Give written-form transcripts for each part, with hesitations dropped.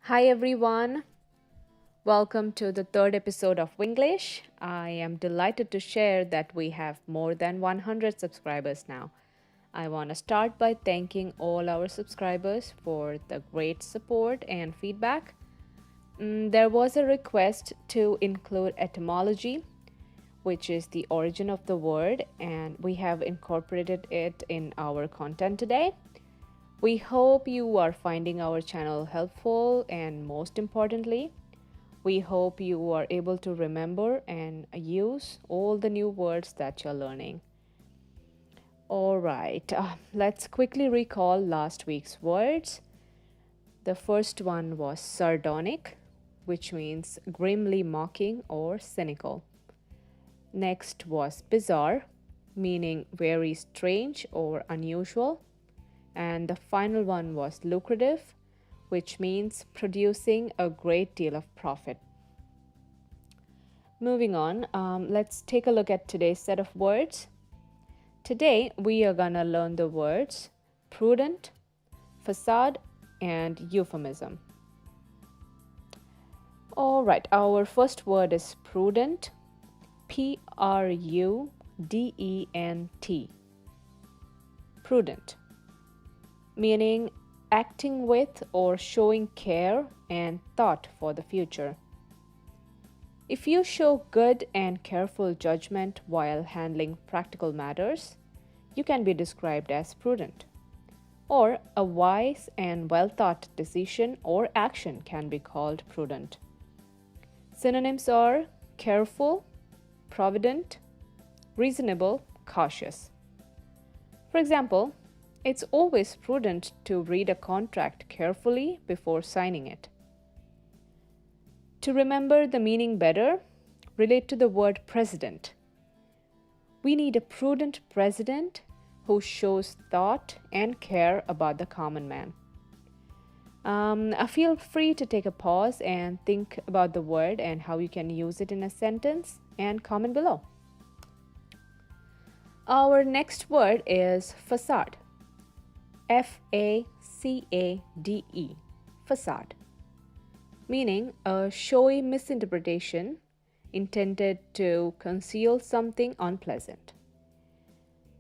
Hi everyone, welcome to the third episode of Vinglish. I am delighted to share that we have more than 100 subscribers now. I want to start by thanking all our subscribers for the great support and feedback. There was a request to include etymology, which is the origin of the word, and we have incorporated it in our content today. We hope you are finding our channel helpful, and most importantly, we hope you are able to remember and use all the new words that you're learning. All right, let's quickly recall last week's words. The first one was sardonic, which means grimly mocking or cynical. Next was bizarre, meaning very strange or unusual. And the final one was lucrative, which means producing a great deal of profit. Moving on, let's take a look at today's set of words. Today, we are going to learn the words prudent, facade, and euphemism. All right, our first word is prudent, P-R-U-D-E-N-T. Prudent, meaning acting with or showing care and thought for the future. If you show good and careful judgment while handling practical matters, you can be described as prudent. Or a wise and well-thought decision or action can be called prudent. Synonyms are careful, provident, reasonable, cautious. For example, it's always prudent to read a contract carefully before signing it. To remember the meaning better, relate to the word president. We need a prudent president who shows thought and care about the common man. Feel free to take a pause and think about the word and how you can use it in a sentence and comment below. Our next word is facade. F-A-C-A-D-E, facade, meaning a showy misinterpretation intended to conceal something unpleasant.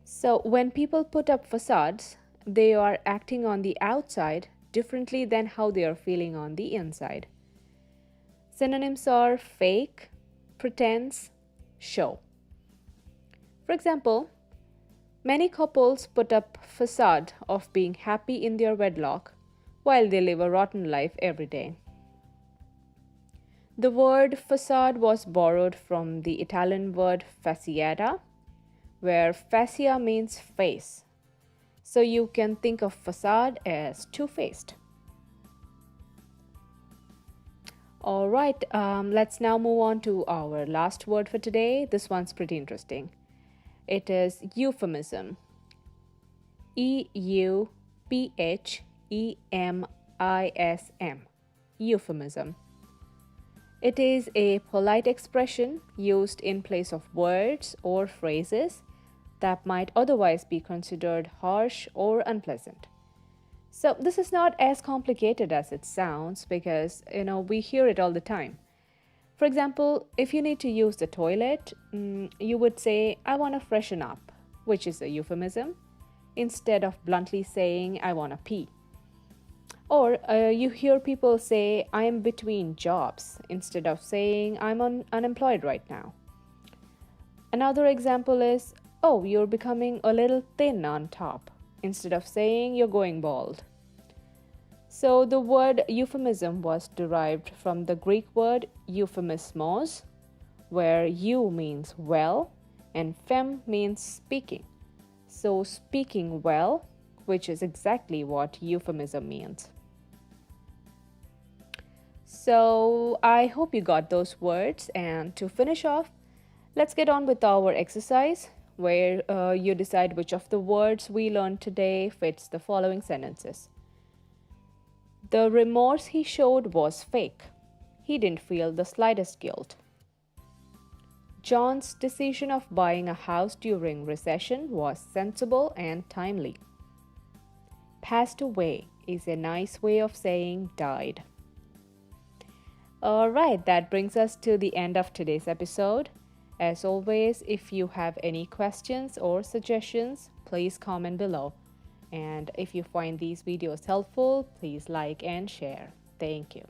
So when people put up facades, they are acting on the outside differently than how they are feeling on the inside. Synonyms are fake, pretense, show. For example, many couples put up facade of being happy in their wedlock while they live a rotten life every day. The word facade was borrowed from the Italian word facciata, where fascia means face. So you can think of facade as two-faced. All right, let's now move on to our last word for today. This one's pretty interesting. It is euphemism. E-U-P-H-E-M-I-S-M. Euphemism. It is a polite expression used in place of words or phrases that might otherwise be considered harsh or unpleasant. So this is not as complicated as it sounds because, we hear it all the time. For example, if you need to use the toilet, you would say, I want to freshen up, which is a euphemism, instead of bluntly saying, I want to pee. Or you hear people say, I am between jobs, instead of saying, I'm unemployed right now. Another example is, oh, you're becoming a little thin on top, instead of saying you're going bald. So the word euphemism was derived from the Greek word euphemismos, where eu means well and fem means speaking. So speaking well, which is exactly what euphemism means. So I hope you got those words, and to finish off, let's get on with our exercise where you decide which of the words we learned today fits the following sentences. The remorse he showed was fake. He didn't feel the slightest guilt. John's decision of buying a house during recession was sensible and timely. Passed away is a nice way of saying died. All right, that brings us to the end of today's episode. As always, if you have any questions or suggestions, please comment below. And if you find these videos helpful, please like and share. Thank you.